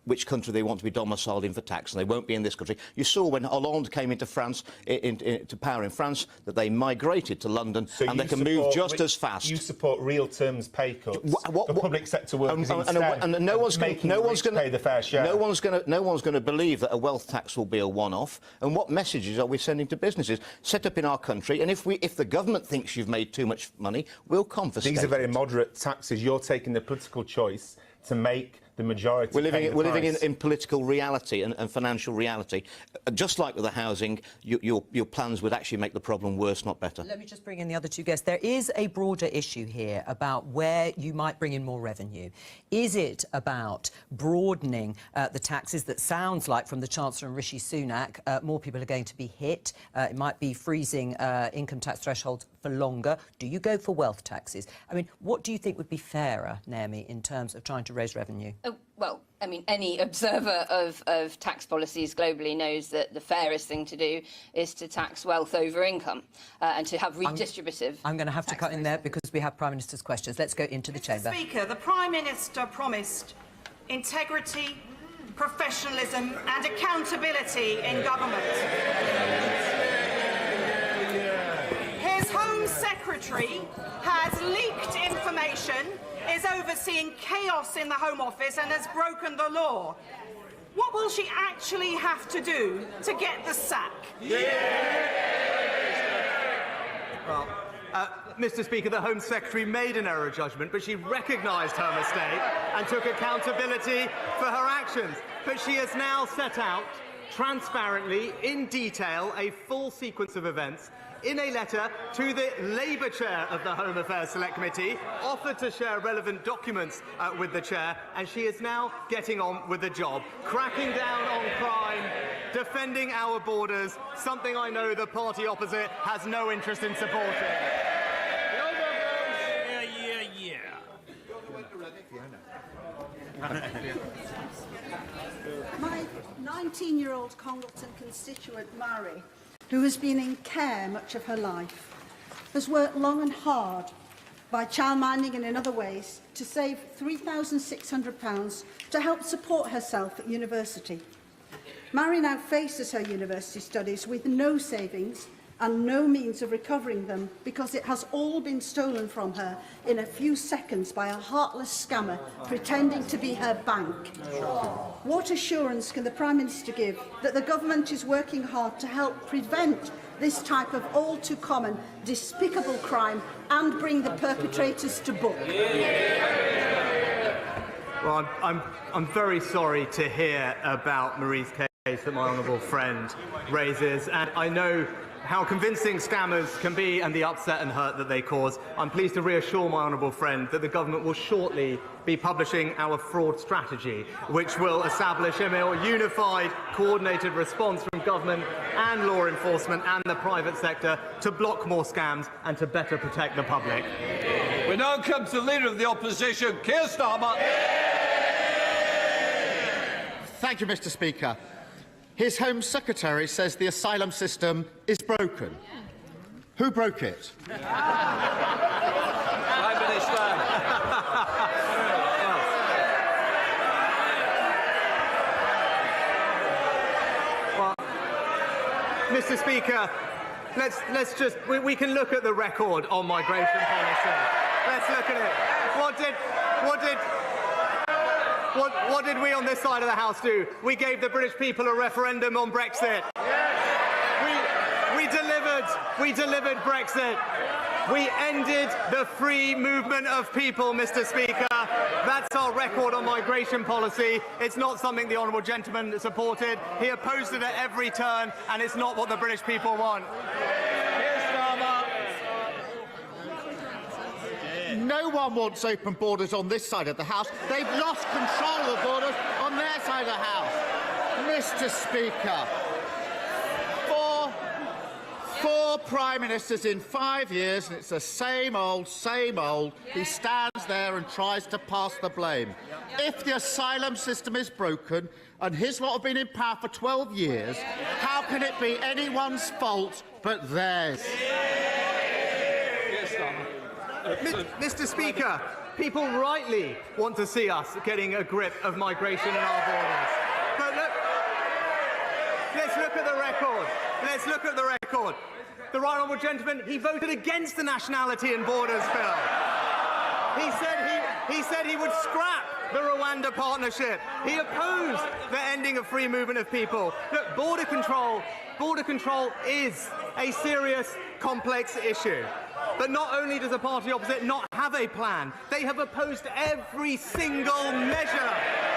which country they want to be domiciled in for tax, and they won't be in this country. You saw when Hollande came into France, into power in France, that they migrated to London, so and they can move just as fast. You support real terms pay cuts for public sector workers instead, and no one's going to pay the fair share. No one's going to believe that a wealth tax will be a one-off. And what messages are we sending to businesses set up in our country? And if the government thinks you've made too much money, we'll confiscate. These are very moderate taxes. You're taking the political choice to make the majority. We're living in political reality and financial reality. Just like with the housing, your plans would actually make the problem worse, not better. Let me just bring in the other two guests. There is a broader issue here about where you might bring in more revenue. Is it about broadening the taxes that sounds like, from the Chancellor and Rishi Sunak, more people are going to be hit? It might be freezing income tax thresholds for longer. Do you go for wealth taxes? I mean, what do you think would be fairer, Naomi, in terms of trying to raise revenue? Well, I mean, any observer of tax policies globally knows that the fairest thing to do is to tax wealth over income and to have redistributive. I'm going to have to cut in there because we have Prime Minister's questions. Let's go into the chamber. Mr. Speaker, the Prime Minister promised integrity, professionalism and accountability in government. His Home Secretary has leaked information, is overseeing chaos in the Home Office and has broken the law. What will she actually have to do to get the sack? Well, Mr. Speaker, the Home Secretary made an error judgment, but she recognised her mistake and took accountability for her actions. But she has now set out, transparently, in detail, a full sequence of events in a letter to the Labour Chair of the Home Affairs Select Committee, offered to share relevant documents with the Chair, and she is now getting on with the job, cracking down on crime, defending our borders, something I know the party opposite has no interest in supporting. My 19-year-old Congleton constituent, Mary, who has been in care much of her life, has worked long and hard by childminding and in other ways to save £3,600 to help support herself at university. Mary now faces her university studies with no savings and no means of recovering them because it has all been stolen from her in a few seconds by a heartless scammer pretending to be her bank. What assurance can the Prime Minister give that the government is working hard to help prevent this type of all-too-common, despicable crime and bring the perpetrators to book? Well, I'm very sorry to hear about Marie's case that my honourable friend raises, and I know how convincing scammers can be and the upset and hurt that they cause. I'm pleased to reassure my honourable friend that the government will shortly be publishing our fraud strategy, which will establish a more unified, coordinated response from government and law enforcement and the private sector to block more scams and to better protect the public. We now come to the Leader of the Opposition, Keir Starmer. Thank you, Mr. Speaker. His Home Secretary says the asylum system is broken. Who broke it? Prime Minister. Well, Mr. Speaker, let's just we can look at the record on migration policy. Let's look at it. What did we on this side of the House do? We gave the British people a referendum on Brexit. We delivered Brexit. We ended the free movement of people, Mr. Speaker. That's our record on migration policy. It's not something the honourable gentleman supported. He opposed it at every turn, and it's not what the British people want. No one wants open borders on this side of the House. They've lost control of the borders on their side of the House. Mr. Speaker, four Prime Ministers in 5 years, and it's the same old, same old. He stands there and tries to pass the blame. If the asylum system is broken, and his lot have been in power for 12 years, how can it be anyone's fault but theirs? Mr. Speaker, people rightly want to see us getting a grip of migration in our borders. But look, let's look at the record. Let's look at the record. The right honourable gentleman, he voted against the Nationality and Borders Bill. He said he would scrap the Rwanda partnership. He opposed the ending of free movement of people. Look, border control is a serious, complex issue. But not only does the party opposite not have a plan, they have opposed every single measure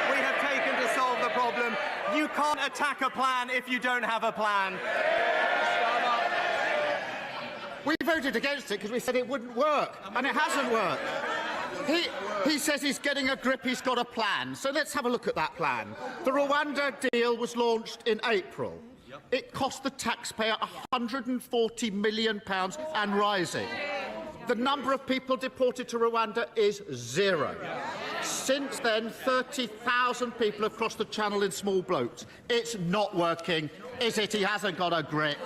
we have taken to solve the problem. You can't attack a plan if you don't have a plan. We voted against it because we said it wouldn't work, and it hasn't worked. He says he's getting a grip, he's got a plan. So let's have a look at that plan. The Rwanda deal was launched in April. It cost the taxpayer £140 million and rising. The number of people deported to Rwanda is 0. Since then, 30,000 people have crossed the channel in small boats. It's not working, is it? He hasn't got a grip.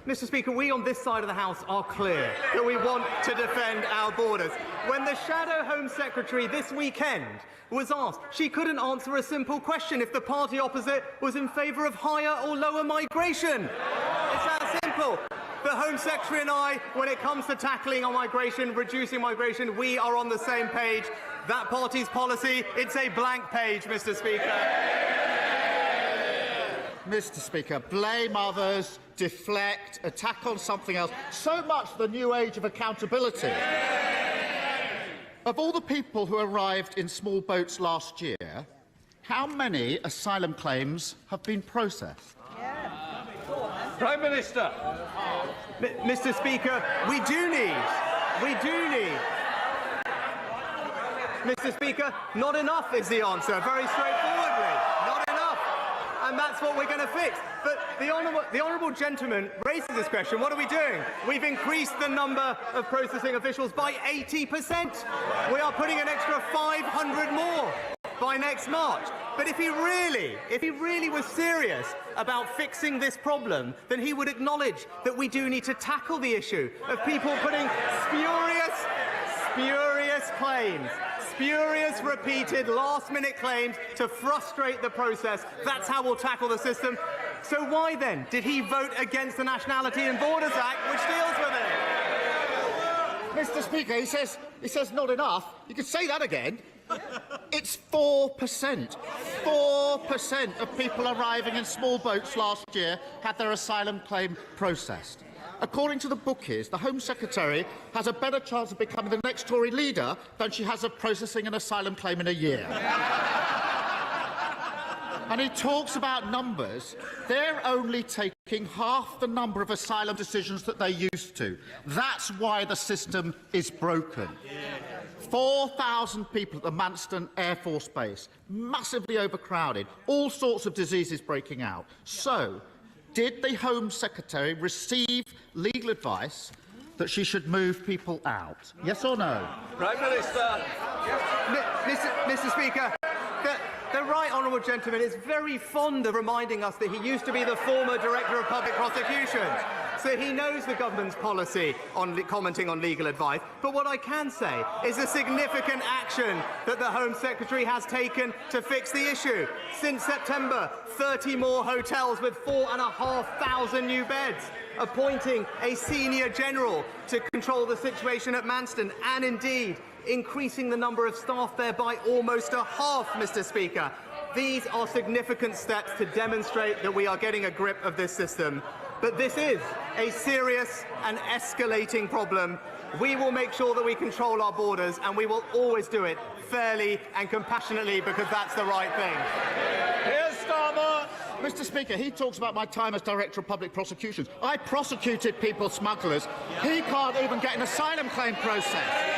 Mr. Speaker, we on this side of the House are clear that we want to defend our borders. When the Shadow Home Secretary this weekend was asked, she couldn't answer a simple question if the party opposite was in favour of higher or lower migration. It's that simple. The Home Secretary and I, when it comes to tackling on migration, reducing migration, we are on the same page. That party's policy, it's a blank page, Mr. Speaker. Mr. Speaker, blame others, deflect, attack on something else. So much the new age of accountability. Of all the people who arrived in small boats last year, how many asylum claims have been processed? Prime Minister. Mr. Speaker, we do need. Mr. Speaker, not enough is the answer, very straightforwardly. Not enough. And that's what we're going to fix. But the honourable gentleman raises this question. What are we doing? We've increased the number of processing officials by 80%. We are putting an extra 500 more by next March. But if he really was serious about fixing this problem, then he would acknowledge that we do need to tackle the issue of people putting spurious claims, spurious, repeated, last-minute claims to frustrate the process. That's how we'll tackle the system. So why, then, did he vote against the Nationality and Borders Act, which deals with it? Mr. Speaker, he says not enough. You could say that again. It's 4%. 4% of people arriving in small boats last year had their asylum claim processed. According to the bookies, the Home Secretary has a better chance of becoming the next Tory leader than she has of processing an asylum claim in a year. And he talks about numbers. They're only taking half the number of asylum decisions that they used to. That's why the system is broken. 4,000 people at the Manston Air Force Base, massively overcrowded, all sorts of diseases breaking out. So, did the Home Secretary receive legal advice that she should move people out? Yes or no? Prime Minister. Mr. Speaker, the right honourable gentleman is very fond of reminding us that he used to be the former Director of Public Prosecutions. So he knows the government's policy on commenting on legal advice. But what I can say is the significant action that the Home Secretary has taken to fix the issue. Since September, 30 more hotels with 4,500 new beds, appointing a senior general to control the situation at Manston, and indeed increasing the number of staff there by almost a half, Mr. Speaker. These are significant steps to demonstrate that we are getting a grip of this system. But this is a serious and escalating problem. We will make sure that we control our borders, and we will always do it fairly and compassionately, because that's the right thing. Here's Starmer. Mr. Speaker, he talks about my time as Director of Public Prosecutions. I prosecuted people smugglers. He can't even get an asylum claim process.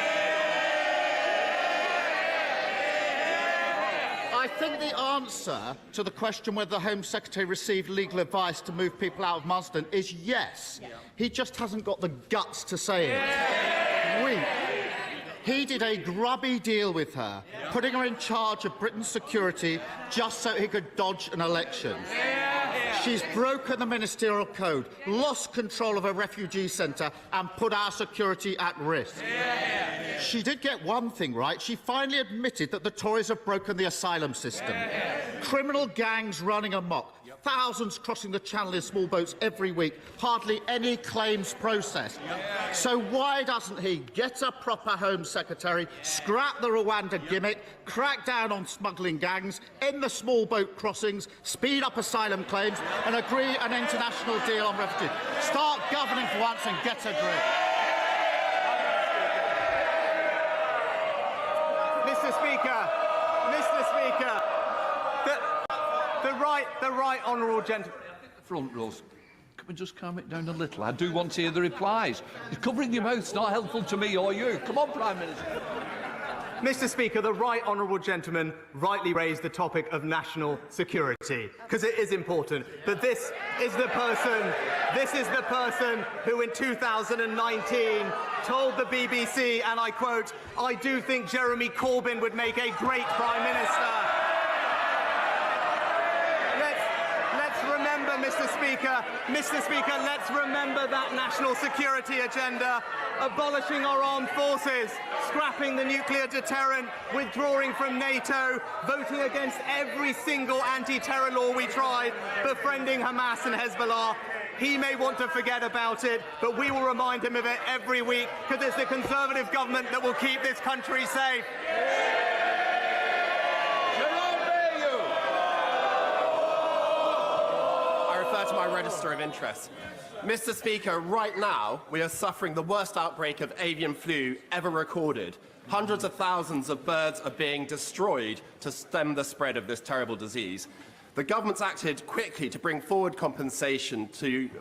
I think the answer to the question whether the Home Secretary received legal advice to move people out of Manston is yes. He just hasn't got the guts to say it. He did a grubby deal with her, putting her in charge of Britain's security just so he could dodge an election. She's broken the ministerial code, lost control of a refugee centre and put our security at risk. She did get one thing right. She finally admitted that the Tories have broken the asylum system. Criminal gangs running amok. Thousands crossing the Channel in small boats every week. Hardly any claims processed. So why doesn't he get a proper Home Secretary, scrap the Rwanda gimmick, crack down on smuggling gangs, end the small boat crossings, speed up asylum claims and agree an international deal on refugees? Start governing for once and get a grip. Mr. Speaker, the right honourable gentleman. Front rows. Can we just calm it down a little? I do want to hear the replies. Covering your mouth's not helpful to me or you. Come on, Prime Minister. Mr. Speaker, the right honourable gentleman rightly raised the topic of national security, because it is important. But this is the person who in 2019 told the BBC, and I quote, "I do think Jeremy Corbyn would make a great Prime Minister." Mr. Speaker, let's remember that national security agenda, abolishing our armed forces, scrapping the nuclear deterrent, withdrawing from NATO, voting against every single anti-terror law we tried, befriending Hamas and Hezbollah. He may want to forget about it, but we will remind him of it every week, because it's the Conservative government that will keep this country safe. To my register of interest. Mr. Speaker, right now we are suffering the worst outbreak of avian flu ever recorded. Hundreds of thousands of birds are being destroyed to stem the spread of this terrible disease. The government's acted quickly to bring forward compensation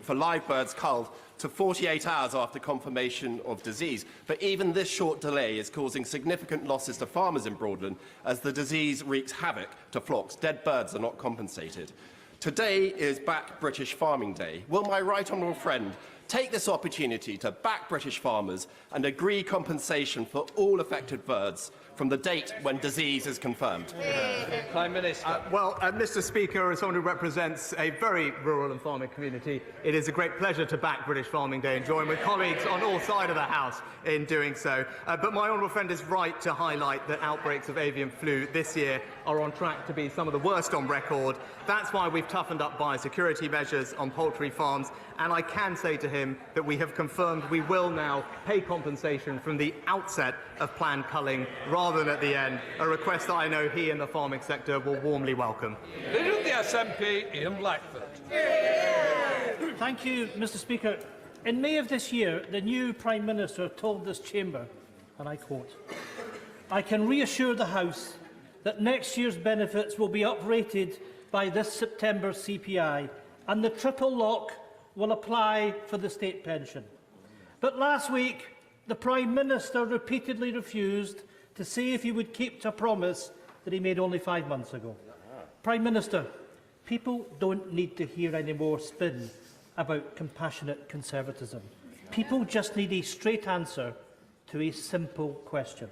for live birds culled to 48 hours after confirmation of disease. But even this short delay is causing significant losses to farmers in Broadland as the disease wreaks havoc to flocks. Dead birds are not compensated. Today is Back British Farming Day. Will my right honourable friend take this opportunity to back British farmers and agree compensation for all affected birds from the date when disease is confirmed? Prime Minister. Mr. Speaker, as someone who represents a very rural and farming community, it is a great pleasure to back British Farming Day and join with colleagues on all sides of the House in doing so. But my honourable friend is right to highlight that outbreaks of avian flu this year are on track to be some of the worst on record. That's why we've toughened up biosecurity measures on poultry farms, and I can say to him that we have confirmed we will now pay compensation from the outset of planned culling rather than at the end, a request that I know he and the farming sector will warmly welcome. Leader of the SNP, Ian Blackford. Thank you, Mr. Speaker. In May of this year, the new Prime Minister told this chamber, and I quote, "I can reassure the House that next year's benefits will be uprated by this September's CPI, and the triple lock will apply for the state pension." But last week, the Prime Minister repeatedly refused to say if he would keep to a promise that he made only 5 months ago. Prime Minister, people don't need to hear any more spin about compassionate conservatism. People just need a straight answer to a simple question.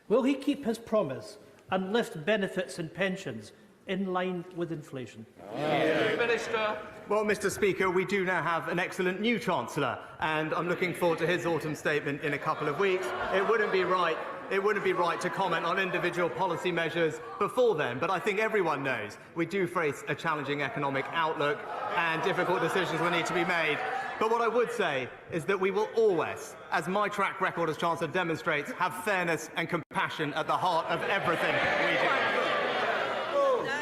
Will he keep his promise and lift benefits and pensions in line with inflation? Minister. Well, Mr. Speaker, we do now have an excellent new Chancellor, and I'm looking forward to his autumn statement in a couple of weeks. It wouldn't be right to comment on individual policy measures before then, but I think everyone knows we do face a challenging economic outlook and difficult decisions will need to be made. But what I would say is that we will always, as my track record as Chancellor demonstrates, have fairness and compassion at the heart of everything we do.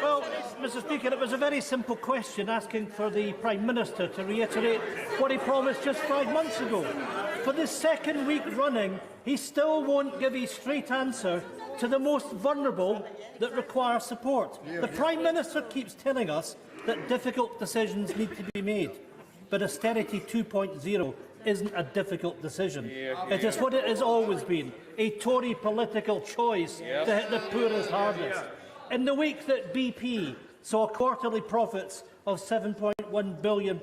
Well, Mr. Speaker, it was a very simple question asking for the Prime Minister to reiterate what he promised just 5 months ago. For the second week running, he still won't give a straight answer to the most vulnerable that require support. The Prime Minister keeps telling us that difficult decisions need to be made, but austerity 2.0 isn't a difficult decision. It is what it has always been, a Tory political choice to hit the poorest hardest. In the week that BP saw quarterly profits of £7.1 billion,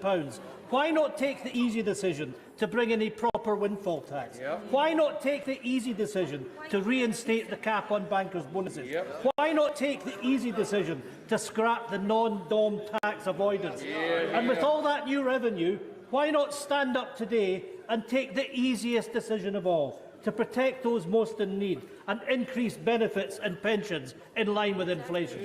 why not take the easy decision to bring in a proper proper windfall tax? Why not take the easy decision to reinstate the cap on bankers' bonuses? Why not take the easy decision to scrap the non-dom tax avoidance? And with all that new revenue, why not stand up today and take the easiest decision of all, to protect those most in need and increase benefits and pensions in line with inflation?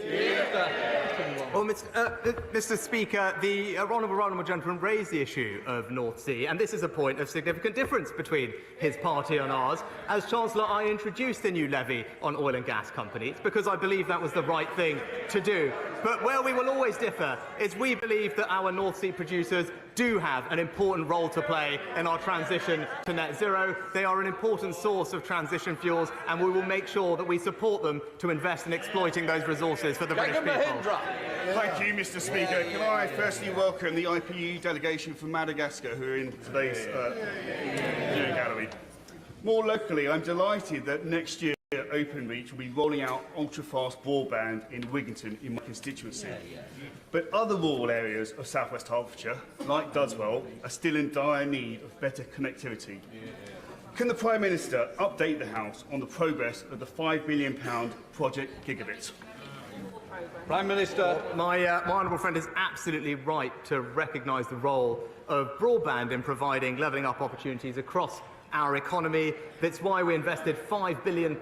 Well, Mr. Speaker, the honourable gentleman raised the issue of North Sea, and this is a point of significant difference between his party and ours. As Chancellor, I introduced the new levy on oil and gas companies because I believe that was the right thing to do. But where we will always differ is we believe that our North Sea producers do have an important role to play in our transition to net zero. They are an important source of transition fuels, and we will make sure that we support them to invest in exploiting those resources for the British people. Thank you, Mr. Speaker. Can I firstly welcome the IPU delegation from Madagascar who are in today's viewing gallery. More locally, I'm delighted that next year Openreach will be rolling out ultra-fast broadband in Wigginton in my constituency. But other rural areas of South West Hertfordshire, like Dudswell, are still in dire need of better connectivity. Can the Prime Minister update the House on the progress of the £5 billion Project Gigabit? Prime Minister. My honourable friend is absolutely right to recognise the role of broadband in providing levelling up opportunities across our economy. That's why we invested £5 billion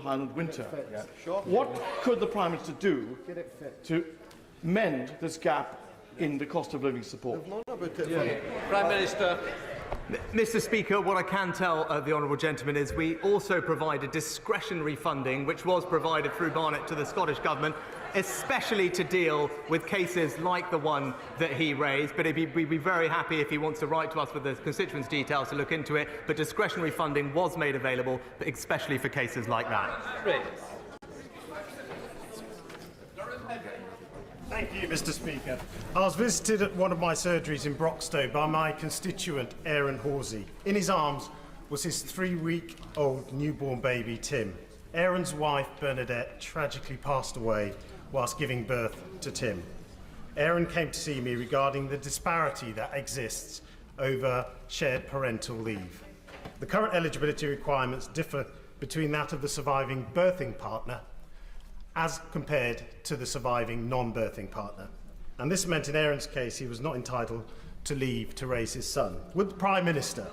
Highland winter. What could the Prime Minister do to mend this gap in the cost of living support? Prime Minister. Mr. Speaker, what I can tell the honourable gentleman is we also provided discretionary funding, which was provided through Barnett to the Scottish Government, especially to deal with cases like the one that he raised. But we'd be very happy if he wants to write to us with the constituents' details to look into it. But discretionary funding was made available, especially for cases like that. Thank you, Mr. Speaker. I was visited at one of my surgeries in Broxtowe by my constituent, Aaron Horsey. In his arms was his 3-week-old newborn baby, Tim. Aaron's wife, Bernadette, tragically passed away whilst giving birth to Tim. Aaron came to see me regarding the disparity that exists over shared parental leave. The current eligibility requirements differ between that of the surviving birthing partner as compared to the surviving non-birthing partner. And this meant in Aaron's case he was not entitled to leave to raise his son. Would the Prime Minister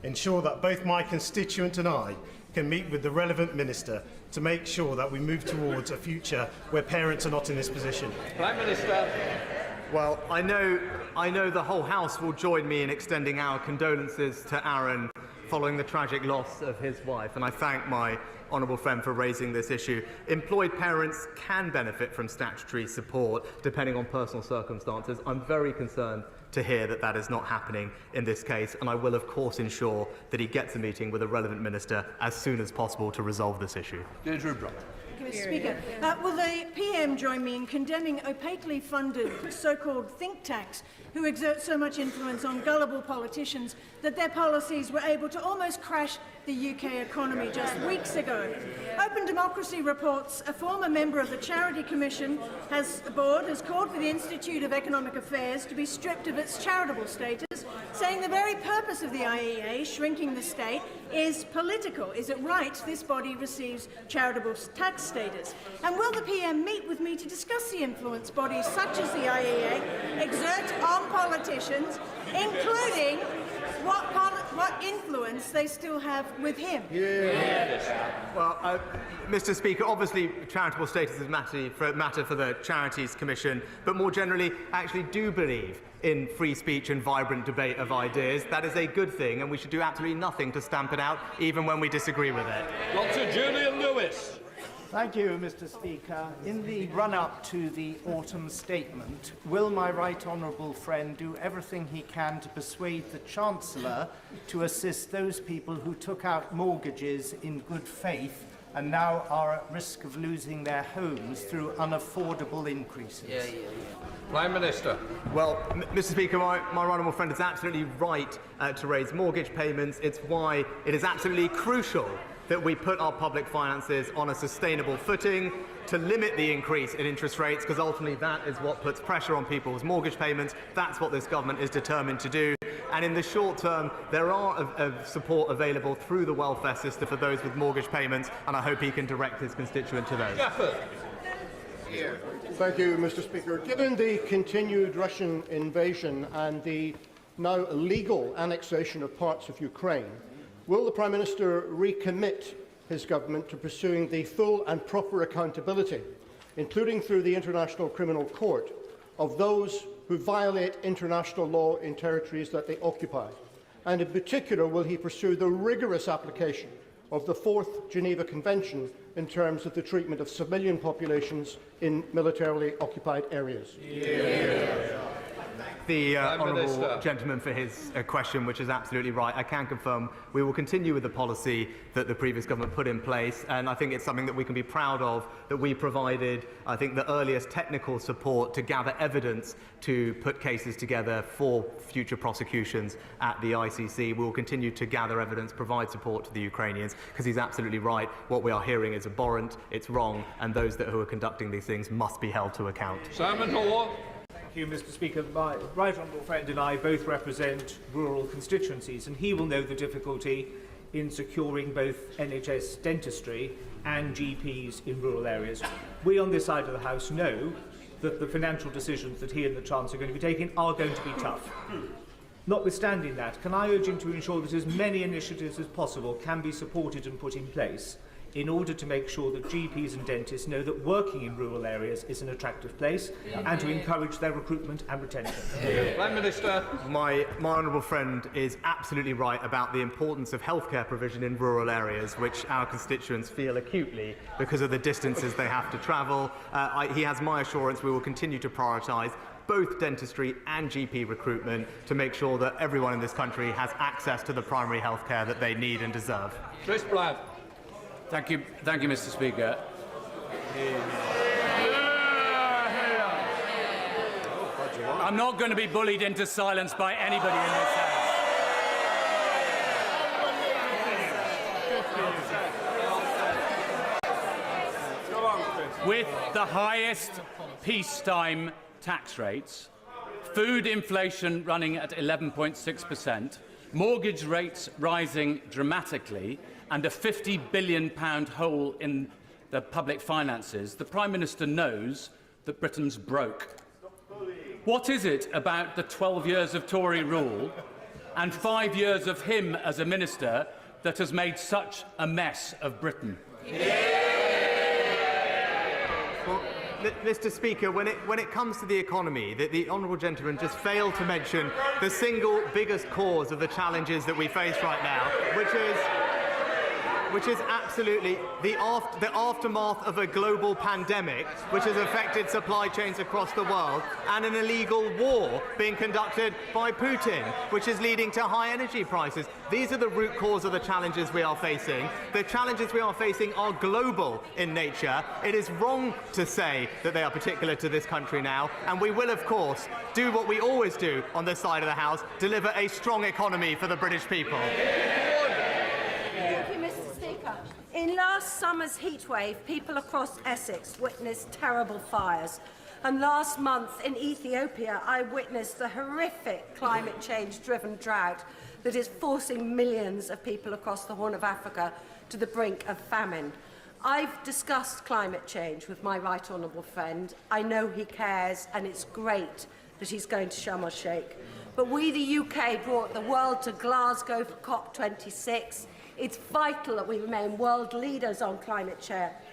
ensure that both my constituent and I can meet with the relevant minister to make sure that we move towards a future where parents are not in this position? Prime Minister. Well, I know the whole House will join me in extending our condolences to Aaron following the tragic loss of his wife, and I thank my honourable friend for raising this issue. Employed parents can benefit from statutory support depending on personal circumstances. I'm very concerned to hear that that is not happening in this case, and I will of course ensure that he gets a meeting with a relevant minister as soon as possible to resolve this issue. Deirdre Brock. Mr. Speaker, will the PM join me in condemning opaquely funded so-called think tanks who exert so much influence on gullible politicians that their policies were able to almost crash the UK economy just weeks ago? Open Democracy reports a former member of the Charity Commission board has called for the Institute of Economic Affairs to be stripped of its charitable status, saying the very purpose of the IEA, shrinking the state, is political. Is it right this body receives charitable tax status? And will the PM meet with me to discuss the influence bodies such as the IEA exert on politicians, including what influence they still have with him? Well, Mr. Speaker, obviously charitable status is a matter for the Charities Commission, but more generally, I actually do believe in free speech and vibrant debate of ideas. That is a good thing, and we should do absolutely nothing to stamp it out, even when we disagree with it. Dr. Julian Lewis. Thank you, Mr. Speaker. In the run-up to the autumn statement, will my right honourable friend do everything he can to persuade the Chancellor to assist those people who took out mortgages in good faith and now are at risk of losing their homes through unaffordable increases? Prime Minister. Well, Mr. Speaker, my right honourable friend is absolutely right to raise mortgage payments. It's why it is absolutely crucial that we put our public finances on a sustainable footing to limit the increase in interest rates, because ultimately that is what puts pressure on people's mortgage payments. That's what this government is determined to do. And in the short term, there are support available through the welfare system for those with mortgage payments, and I hope he can direct his constituent to those. Thank you, Mr. Speaker. Given the continued Russian invasion and the now illegal annexation of parts of Ukraine, will the Prime Minister recommit his government to pursuing the full and proper accountability, including through the International Criminal Court, of those who violate international law in territories that they occupy? And in particular, will he pursue the rigorous application of the 4th Geneva Convention in terms of the treatment of civilian populations in militarily occupied areas? The honourable gentleman for his question, which is absolutely right. I can confirm we will continue with the policy that the previous government put in place, and I think it's something that we can be proud of, that we provided, I think, the earliest technical support to gather evidence to put cases together for future prosecutions at the ICC. We will continue to gather evidence, provide support to the Ukrainians, because he's absolutely right. What we are hearing is abhorrent, it's wrong, and those who are conducting these things must be held to account. Simon Hall. Thank you, Mr. Speaker. My right honourable friend and I both represent rural constituencies, and he will know the difficulty in securing both NHS dentistry and GPs in rural areas. We on this side of the House know that the financial decisions that he and the Chancellor are going to be taking are going to be tough. Notwithstanding that, can I urge him to ensure that as many initiatives as possible can be supported and put in place in order to make sure that GPs and dentists know that working in rural areas is an attractive place and to encourage their recruitment and retention. Prime Minister. My honourable friend is absolutely right about the importance of healthcare provision in rural areas, which our constituents feel acutely because of the distances they have to travel. He has my assurance we will continue to prioritise both dentistry and GP recruitment to make sure that everyone in this country has access to the primary health care that they need and deserve. Chris Blabb. Thank you, Mr. Speaker. I'm not going to be bullied into silence by anybody in this House. With the highest peacetime tax rates, food inflation running at 11.6%, mortgage rates rising dramatically, and a £50 billion hole in the public finances, the Prime Minister knows that Britain's broke. What is it about the 12 years of Tory rule and 5 years of him as a minister that has made such a mess of Britain? Well, Mr. Speaker, when it comes to the economy, the honourable gentleman just failed to mention the single biggest cause of the challenges that we face right now, which is absolutely the aftermath of a global pandemic which has affected supply chains across the world, and an illegal war being conducted by Putin, which is leading to high energy prices. These are the root cause of the challenges we are facing. The challenges we are facing are global in nature. It is wrong to say that they are particular to this country now, and we will, of course, do what we always do on this side of the House, deliver a strong economy for the British people. Thank you, Mr. Speaker. In last summer's heatwave, people across Essex witnessed terrible fires. And last month in Ethiopia, I witnessed the horrific climate change-driven drought that is forcing millions of people across the Horn of Africa to the brink of famine. I've discussed climate change with my right honourable friend. I know he cares, and it's great that he's going to Sharm el-Sheikh. But we, the UK, brought the world to Glasgow for COP26. It's vital that we remain world leaders on climate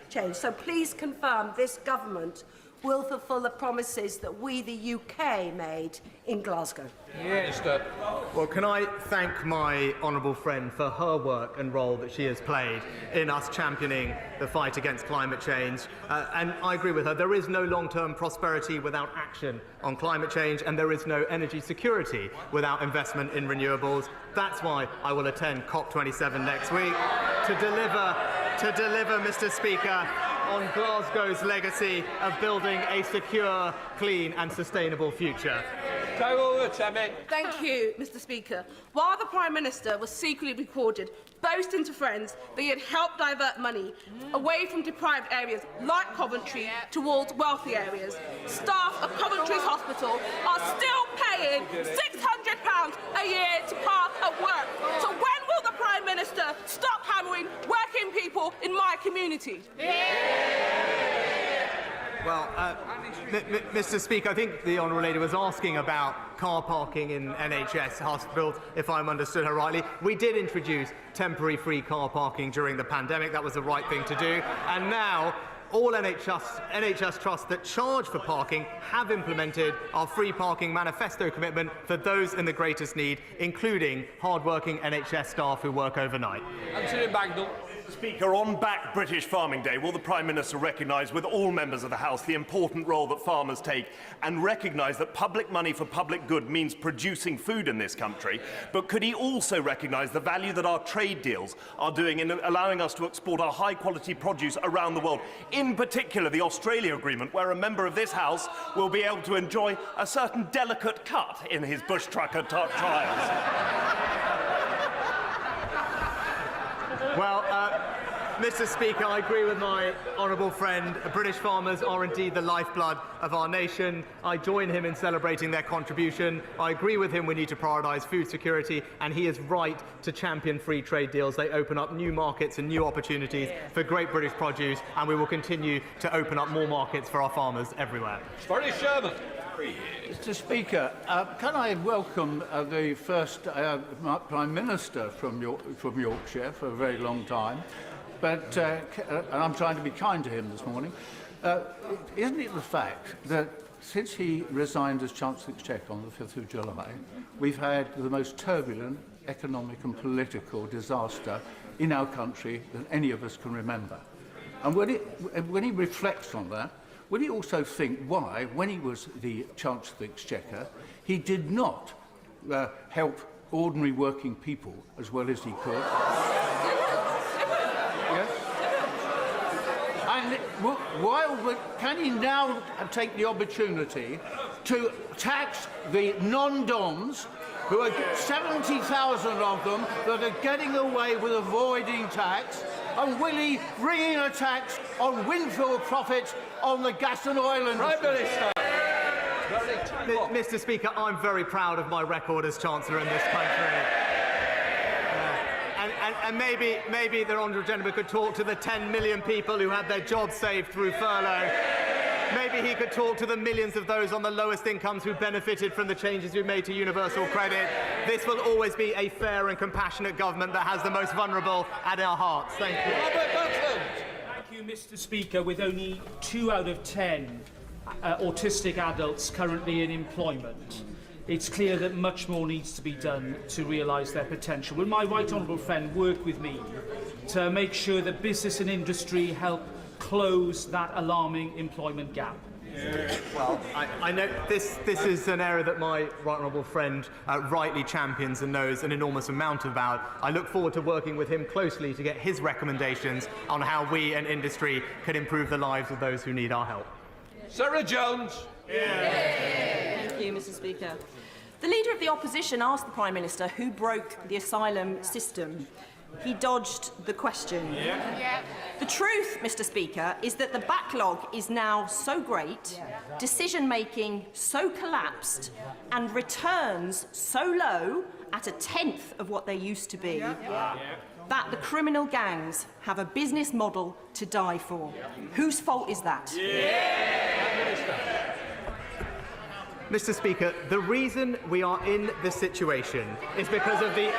change. So please confirm this government will fulfil the promises that we, the UK, made in Glasgow. Yes. Well, can I thank my honourable friend for her work and role that she has played in us championing the fight against climate change. And I agree with her. There is no long-term prosperity without action on climate change, and there is no energy security without investment in renewables. That's why I will attend COP27 next week to deliver, Mr. Speaker, on Glasgow's legacy of building a secure, clean and sustainable future. Thank you, Mr. Speaker. While the Prime Minister was secretly recorded boasting to friends that he had helped divert money away from deprived areas like Coventry towards wealthy areas, staff of Coventry's hospital are still paying £600 a year to park at work. So when will the Prime Minister stop hammering working people in my community? Well, Mr. Speaker, I think the honourable lady was asking about car parking in NHS hospitals, if I'm understood her rightly. We did introduce temporary free car parking during the pandemic. That was the right thing to do. And now all NHS trusts that charge for parking have implemented our free parking manifesto commitment for those in the greatest need, including hard-working NHS staff who work overnight. Anthony Bagdell. Speaker, on Back British Farming Day, will the Prime Minister recognise with all members of the House the important role that farmers take and recognise that public money for public good means producing food in this country? But could he also recognise the value that our trade deals are doing in allowing us to export our high-quality produce around the world, in particular the Australia Agreement, where a member of this House will be able to enjoy a certain delicate cut in his bush trucker trials? Well, Mr. Speaker, I agree with my honourable friend. British farmers are indeed the lifeblood of our nation. I join him in celebrating their contribution. I agree with him we need to prioritise food security, and he is right to champion free trade deals. They open up new markets and new opportunities for great British produce, and we will continue to open up more markets for our farmers everywhere. Very Sherman. Mr. Speaker, can I welcome the first Prime Minister from Yorkshire for a very long time? but and I'm trying to be kind to him this morning. Isn't it the fact that since he resigned as Chancellor of the Exchequer on the 5th of July, we've had the most turbulent economic and political disaster in our country than any of us can remember? And when he reflects on that, will he also think why, when he was the Chancellor of the Exchequer, he did not help ordinary working people as well as he could? Yes? And can he now take the opportunity to tax the non-DOMs, who are 70,000 of them, that are getting away with avoiding tax? And will he bring in a tax on windfall profits on the gas and oil industry? Prime Minister. Mr. Speaker, I'm very proud of my record as Chancellor in this country. And maybe the honourable gentleman could talk to the 10 million people who had their jobs saved through furlough. Maybe he could talk to the millions of those on the lowest incomes who benefited from the changes we've made to universal credit. This will always be a fair and compassionate government that has the most vulnerable at our hearts. Thank you. Thank you, Mr. Speaker. With only 2 out of 10 autistic adults currently in employment, it's clear that much more needs to be done to realise their potential. Will my right honourable friend work with me to make sure that business and industry help close that alarming employment gap? Well, I know this is an area that my right honourable friend rightly champions and knows an enormous amount about. I look forward to working with him closely to get his recommendations on how we and industry can improve the lives of those who need our help. Sarah Jones. Thank you, Mr. Speaker. The Leader of the Opposition asked the Prime Minister who broke the asylum system. He dodged the question. The truth, Mr. Speaker, is that the backlog is now so great, decision-making so collapsed, and returns so low, at 1/10 of what they used to be, that the criminal gangs have a business model to die for. Whose fault is that? Mr. Speaker, the reason we are in this situation is because of the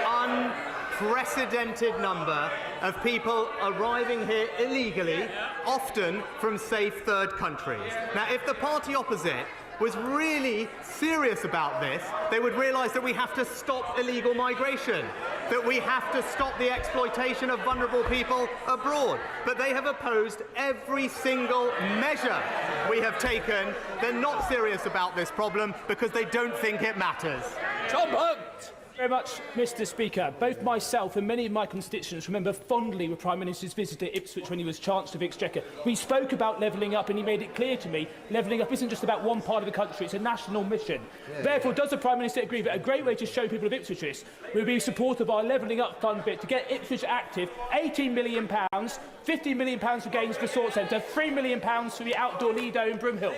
unprecedented number of people arriving here illegally, often from safe third countries. Now, if the party opposite was really serious about this, they would realise that we have to stop illegal migration, that we have to stop the exploitation of vulnerable people abroad. But they have opposed every single measure we have taken. They're not serious about this problem because they don't think it matters. Tom Hunt! Very much, Mr. Speaker. Both myself and many of my constituents remember fondly the Prime Minister's visit to Ipswich when he was Chancellor of the Exchequer. We spoke about levelling up, and he made it clear to me levelling up isn't just about one part of the country, it's a national mission. Therefore, does the Prime Minister agree that a great way to show people of Ipswich this would be support of our levelling up fund bit to get Ipswich active? £18 million, £15 million for Gaines Resort Centre, £3 million for the outdoor Lido in Broomhill.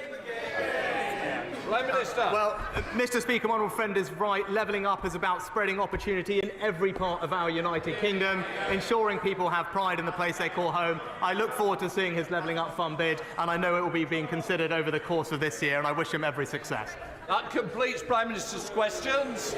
Prime Minister. Well, Mr. Speaker, my honourable friend is right. Levelling up is about spreading opportunity in every part of our United Kingdom, ensuring people have pride in the place they call home. I look forward to seeing his Levelling Up Fund bid, and I know it will be being considered over the course of this year, and I wish him every success. That completes Prime Minister's questions.